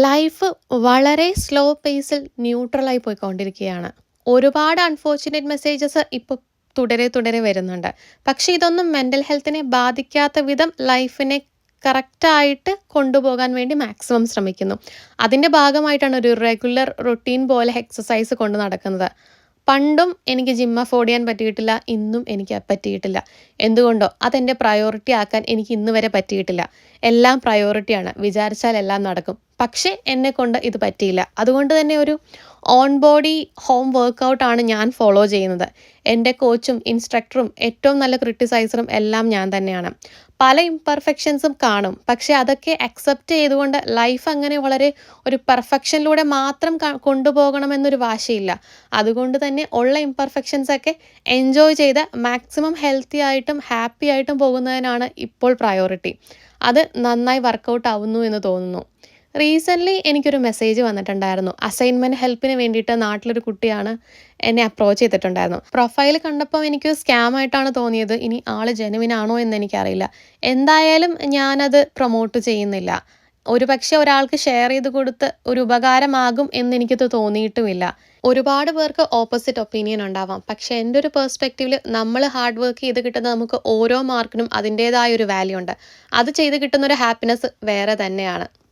Life വളരെ slow പേസിൽ ന്യൂട്രലായി പോയിക്കൊണ്ടിരിക്കുകയാണ്. ഒരുപാട് അൺഫോർച്യുനേറ്റ് മെസ്സേജസ് ഇപ്പോൾ തുടരെ തുടരെ വരുന്നുണ്ട്. പക്ഷേ ഇതൊന്നും മെൻ്റൽ ഹെൽത്തിനെ ബാധിക്കാത്ത വിധം ലൈഫിനെ കറക്റ്റായിട്ട് കൊണ്ടുപോകാൻ വേണ്ടി മാക്സിമം ശ്രമിക്കുന്നു. അതിൻ്റെ ഭാഗമായിട്ടാണ് ഒരു റെഗുലർ റൊട്ടീൻ പോലെ എക്സസൈസ് കൊണ്ട് നടക്കുന്നത്. പണ്ടും എനിക്ക് ജിം അഫോർഡ് ചെയ്യാൻ പറ്റിയിട്ടില്ല. ഇന്നും എനിക്ക് പറ്റിയിട്ടില്ല. എന്തുകൊണ്ടോ അതെൻ്റെ പ്രയോറിറ്റി ആക്കാൻ എനിക്ക് ഇന്ന് വരെ പറ്റിയിട്ടില്ല. എല്ലാം പ്രയോറിറ്റിയാണ്. വിചാരിച്ചാൽ എല്ലാം നടക്കും. പക്ഷേ എന്നെക്കൊണ്ട് ഇത് പറ്റിയില്ല. അതുകൊണ്ട് തന്നെ ഒരു ഓൺ ബോഡി ഹോം വർക്കൗട്ടാണ് ഞാൻ ഫോളോ ചെയ്യുന്നത്. എൻ്റെ കോച്ചും ഇൻസ്ട്രക്ടറും ഏറ്റവും നല്ല ക്രിട്ടിസൈസറും എല്ലാം ഞാൻ തന്നെയാണ്. പല ഇംപെർഫെക്ഷൻസും കാണും. പക്ഷേ അതൊക്കെ അക്സെപ്റ്റ് ചെയ്തുകൊണ്ട് ലൈഫ് അങ്ങനെ വളരെ ഒരു പെർഫെക്ഷനിലൂടെ മാത്രം കൊണ്ടുപോകണമെന്നൊരു വാശിയില്ല. അതുകൊണ്ട് തന്നെ ഉള്ള ഇംപെർഫെക്ഷൻസൊക്കെ എൻജോയ് ചെയ്ത് മാക്സിമം ഹെൽത്തി ആയിട്ടും ഹാപ്പി ആയിട്ടും പോകുന്നതിനാണ് ഇപ്പോൾ പ്രയോറിറ്റി. അത് നന്നായി വർക്കൗട്ട് ആവുന്നു എന്ന് തോന്നുന്നു. റീസെൻ്റ്ലി എനിക്കൊരു മെസ്സേജ് വന്നിട്ടുണ്ടായിരുന്നു. അസൈൻമെൻറ്റ് ഹെൽപ്പിന് വേണ്ടിയിട്ട് നാട്ടിലൊരു കുട്ടിയാണ് എന്നെ അപ്രോച്ച് ചെയ്തിട്ടുണ്ടായിരുന്നു. പ്രൊഫൈൽ കണ്ടപ്പോൾ എനിക്ക് സ്കാമായിട്ടാണ് തോന്നിയത്. ഇനി ആൾ ജെനുവിനാണോ എന്ന് എനിക്കറിയില്ല. എന്തായാലും ഞാനത് പ്രൊമോട്ട് ചെയ്യുന്നില്ല. ഒരു പക്ഷേ ഒരാൾക്ക് ഷെയർ ചെയ്ത് കൊടുത്ത് ഒരു ഉപകാരമാകും എന്നെനിക്കത് തോന്നിയിട്ടുമില്ല. ഒരുപാട് പേർക്ക് ഓപ്പോസിറ്റ് ഒപ്പീനിയൻ ഉണ്ടാവാം. പക്ഷേ എൻ്റെ ഒരു പെർസ്പെക്റ്റീവിൽ നമ്മൾ ഹാർഡ് വർക്ക് ചെയ്ത് കിട്ടുന്ന നമുക്ക് ഓരോ മാർക്കിനും അതിൻ്റേതായ ഒരു വാല്യൂ ഉണ്ട്. അത് ചെയ്ത് കിട്ടുന്നൊരു ഹാപ്പിനെസ് വേറെ തന്നെയാണ്.